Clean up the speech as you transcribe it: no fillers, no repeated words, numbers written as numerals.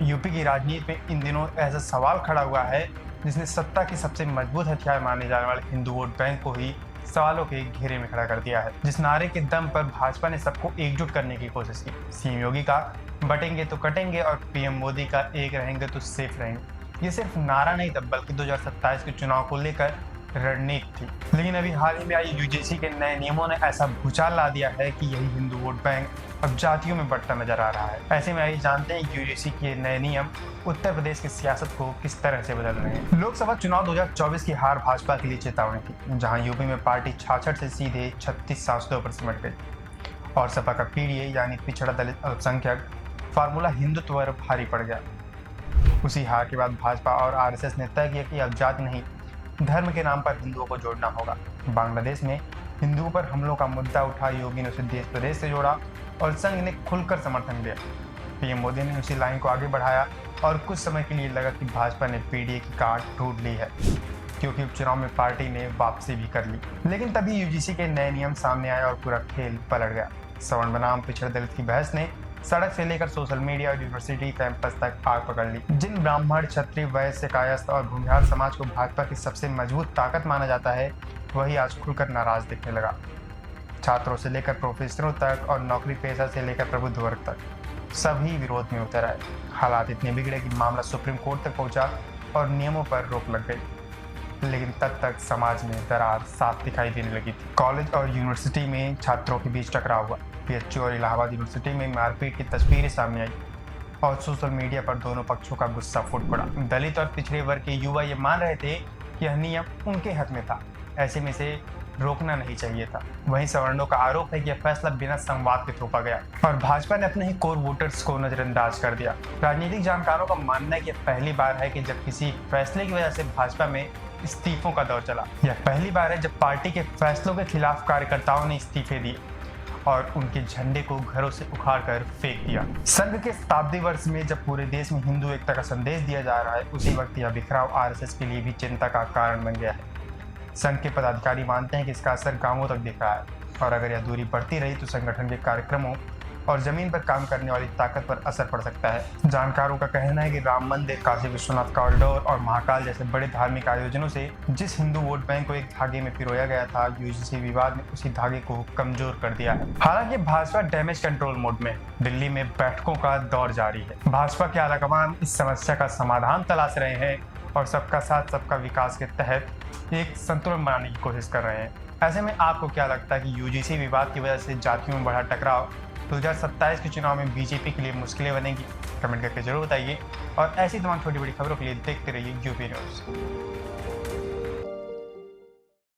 UP की राजनीति में इन दिनों ऐसा सवाल खड़ा हुआ है जिसने सत्ता की सबसे मजबूत हथियार माने जाने वाले हिंदू वोट बैंक को ही सवालों के घेरे में खड़ा कर दिया है। जिस नारे के दम पर भाजपा ने सबको एकजुट करने की कोशिश की, सीएम योगी का बटेंगे तो कटेंगे और पीएम मोदी का एक रहेंगे तो सेफ रहेंगे, ये सिर्फ नारा नहीं था बल्कि 2027 के चुनाव को लेकर रणनीति थी। लेकिन अभी हाल ही में आई यूजीसी के नए नियमों ने ऐसा भूचाल ला दिया है कि यही हिंदू वोट बैंक अब जातियों में बढ़ता नजर आ रहा है। ऐसे में आइए जानते हैं कि यूजीसी के नए नियम उत्तर प्रदेश की सियासत को किस तरह से बदल रहे हैं। लोकसभा चुनाव 2024 की हार भाजपा के लिए चेतावनी थी, जहां यूपी में पार्टी 66 से सीधे 36 सांसदों पर सिमट गई और सपा का पीडीए यानी पिछड़ा दलित अल्पसंख्यक फार्मूला हिंदुत्व पर भारी पड़ गया। उसी हार के बाद भाजपा और आरएसएस ने तय किया कि अब जाति नहीं, धर्म के नाम पर हिंदुओं को जोड़ना होगा। बांग्लादेश में हिंदुओं पर हमलों का मुद्दा उठा, योगी ने उसे देश प्रदेश से जोड़ा और संघ ने खुलकर समर्थन दिया। पीएम मोदी ने उसी लाइन को आगे बढ़ाया और कुछ समय के लिए लगा कि भाजपा ने पीडीए की काट ढूंढ ली है, क्योंकि उपचुनाव में पार्टी ने वापसी भी कर ली। लेकिन तभी यूजीसी के नए नियम सामने आए और पूरा खेल पलट गया। सवर्ण बनाम पिछड़े दलित की बहस ने सड़क से लेकर सोशल मीडिया और यूनिवर्सिटी कैंपस तक आग पकड़ ली। जिन ब्राह्मण, क्षत्रिय, वैश्य, कायस्थ और भूमिहार समाज को भाजपा की सबसे मजबूत ताकत माना जाता है, वही आज खुलकर नाराज दिखने लगा। छात्रों से लेकर प्रोफेसरों तक और नौकरी पेशा से लेकर प्रबुद्ध वर्ग तक सभी विरोध में उतर आए। हालात इतने बिगड़े कि मामला सुप्रीम कोर्ट तक पहुंचा और नियमों पर रोक लग गई। लेकिन तब तक समाज में दरार साफ दिखाई देने लगी थी। कॉलेज और यूनिवर्सिटी में छात्रों के बीच टकराव हुआ। पीएचयू और इलाहाबाद यूनिवर्सिटी में मारपीट की तस्वीरें सामने आई और सोशल मीडिया पर दोनों पक्षों का गुस्सा फूट पड़ा। दलित और पिछड़े वर्ग के युवा ये मान रहे थे कि यह नियम उनके हक में था, ऐसे में से रोकना नहीं चाहिए था। वहीं सवर्णों का आरोप है कि यह फैसला बिना संवाद के थोपा गया और भाजपा ने अपने ही कोर वोटर्स को नजरअंदाज कर दिया। राजनीतिक जानकारों का मानना है कि यह पहली बार है कि जब किसी फैसले की वजह से भाजपा में इस्तीफों का दौर चला। यह पहली बार है जब पार्टी के फैसलों के खिलाफ कार्यकर्ताओं ने इस्तीफे दिए और उनके झंडे को घरों से उखाड़कर फेंक दिया। संघ के शताब्दी वर्ष में जब पूरे देश में हिंदू एकता का संदेश दिया जा रहा है, उसी वक्त यह बिखराव आरएसएस के लिए भी चिंता का कारण बन गया है। संघ के पदाधिकारी मानते हैं कि इसका असर गांवों तक दिख रहा है और अगर यह दूरी बढ़ती रही तो संगठन के कार्यक्रमों और जमीन पर काम करने वाली ताकत पर असर पड़ सकता है। जानकारों का कहना है कि राम मंदिर, काशी विश्वनाथ कॉरिडोर और महाकाल जैसे बड़े धार्मिक आयोजनों से जिस हिंदू वोट बैंक को एक धागे में पिरोया गया था, यूजीसी विवाद ने उसी धागे को कमजोर कर दिया है। हालांकि भाजपा डैमेज कंट्रोल मोड में, दिल्ली में बैठकों का दौर जारी है। भाजपा के आलाकमान इस समस्या का समाधान तलाश रहे हैं और सबका साथ सबका विकास के तहत एक संतुलन बनाने की कोशिश कर रहे हैं। ऐसे में आपको क्या लगता है कि यूजीसी विवाद की वजह से जातियों में बढ़ा टकराव 2027 के चुनाव में बीजेपी के लिए मुश्किलें बनेगी? कमेंट करके जरूर बताइए और ऐसी तमाम छोटी बड़ी खबरों के लिए देखते रहिए यूपी न्यूज़।